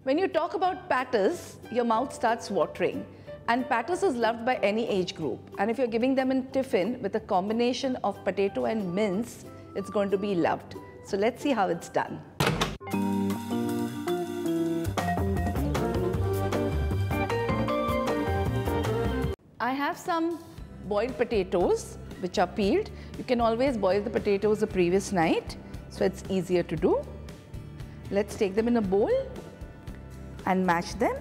When you talk about patties, your mouth starts watering. And patties is loved by any age group. And if you're giving them in tiffin with a combination of potato and mince, it's going to be loved. So let's see how it's done. I have some boiled potatoes which are peeled. You can always boil the potatoes the previous night, so it's easier to do. Let's take them in a bowl and mash them.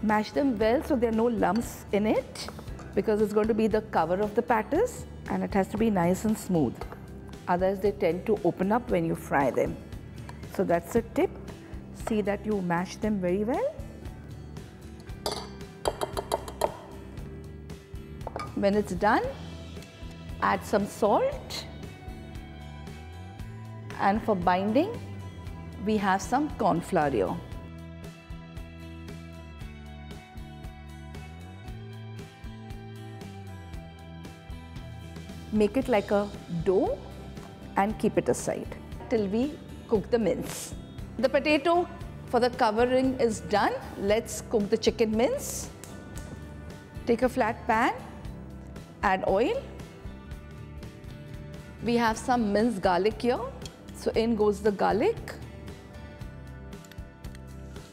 Mash them well so there are no lumps in it, because it's going to be the cover of the patties and it has to be nice and smooth. Otherwise they tend to open up when you fry them. So that's a tip. See that you mash them very well. When it's done, add some salt, and for binding we have some cornflour here. Make it like a dough and keep it aside till we cook the mince. The potato for the covering is done. Let's cook the chicken mince. Take a flat pan, add oil. We have some minced garlic here, so in goes the garlic.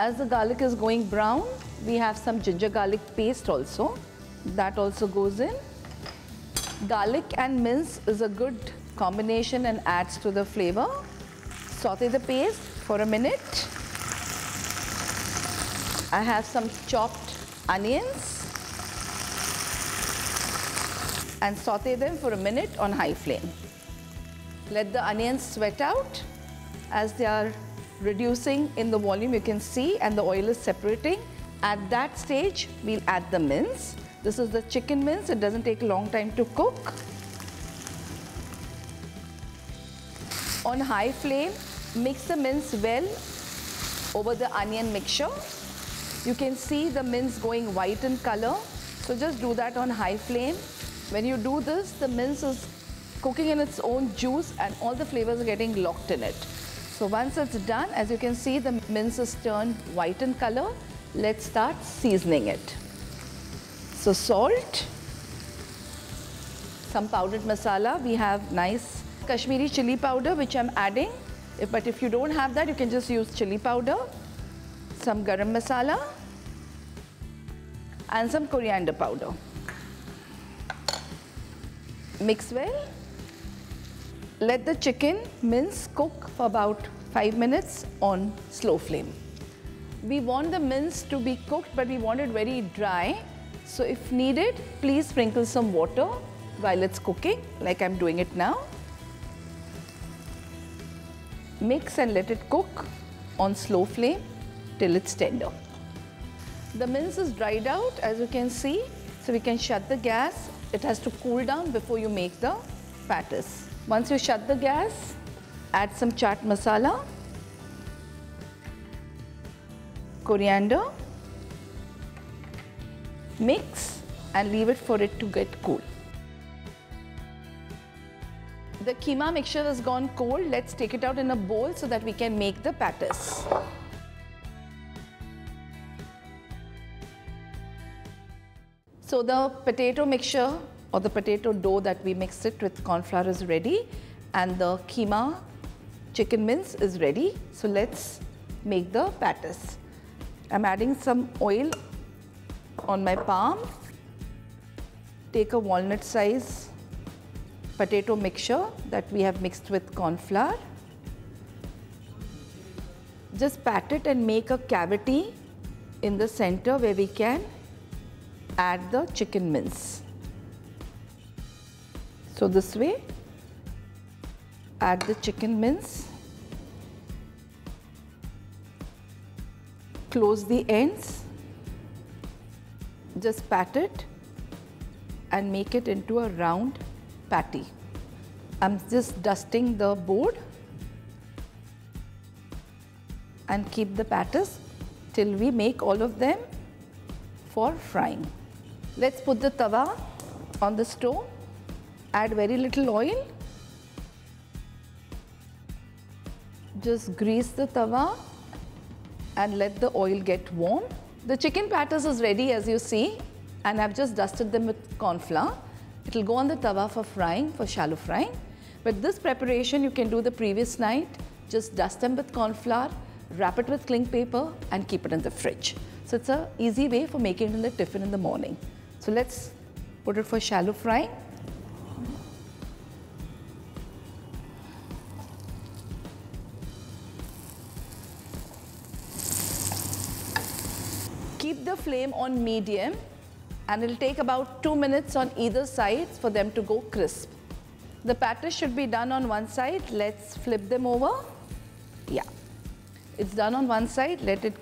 As the garlic is going brown, we have some ginger garlic paste also. That also goes in. Garlic and mince is a good combination and adds to the flavor. Sauté the paste for a minute. I have some chopped onions and sauté them for a minute on high flame. Let the onions sweat out. As they are reducing in the volume, you can see, and the oil is separating. At that stage, we'll add the mince. This is the chicken mince. It doesn't take a long time to cook. On high flame, mix the mince well over the onion mixture. You can see the mince going white in color. So just do that on high flame. When you do this, the mince is cooking in its own juice and all the flavors are getting locked in it. So once it's done, as you can see, the mince is turned white in color. Let's start seasoning it. So salt, some powdered masala. We have nice Kashmiri chilli powder which I'm adding. But if you don't have that, you can just use chilli powder. Some garam masala and some coriander powder. Mix well. Let the chicken mince cook for about 5 minutes on slow flame. We want the mince to be cooked, but we want it very dry. So if needed, please sprinkle some water while it's cooking, like I'm doing it now. Mix and let it cook on slow flame till it's tender. The mince is dried out, as you can see, so we can shut the gas. It has to cool down before you make the patties. Once you shut the gas, add some chaat masala, coriander, mix and leave it for it to get cool. The keema mixture has gone cold. Let's take it out in a bowl so that we can make the patties. So the potato mixture or the potato dough that we mixed it with cornflour is ready, and the keema chicken mince is ready. So let's make the patties. I'm adding some oil on my palm. Take a walnut size potato mixture that we have mixed with cornflour. Just pat it and make a cavity in the center where we can add the chicken mince. So this way, add the chicken mince. Close the ends. Just pat it and make it into a round patty. I'm just dusting the board and keep the patties till we make all of them for frying. Let's put the tawa on the stove, add very little oil. just grease the tawa and let the oil get warm. The chicken patties is ready as you see, and I've just dusted them with corn flour. It will go on the tawa for frying, for shallow frying. But this preparation you can do the previous night. Just dust them with corn flour, wrap it with cling paper and keep it in the fridge. So it's an easy way for making it in the tiffin in the morning. So let's put it for shallow frying. Keep the flame on medium and it'll take about 2 minutes on either side for them to go crisp. The patties should be done on one side. Let's flip them over. Yeah, it's done on one side. Let it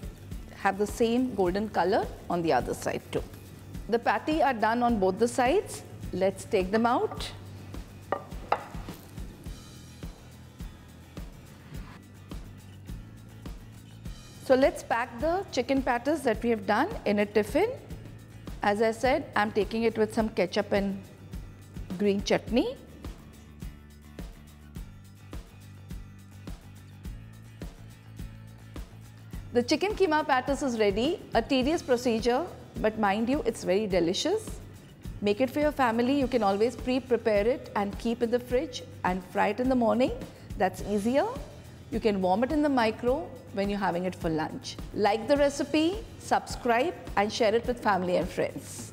have the same golden color on the other side too. The patty are done on both the sides. Let's take them out. So let's pack the chicken patties that we have done in a tiffin. As I said, I'm taking it with some ketchup and green chutney. The chicken keema patties is ready, a tedious procedure, but mind you, it's very delicious. Make it for your family. You can always pre-prepare it and keep in the fridge and fry it in the morning. That's easier. You can warm it in the micro when you're having it for lunch. Like the recipe, subscribe and share it with family and friends.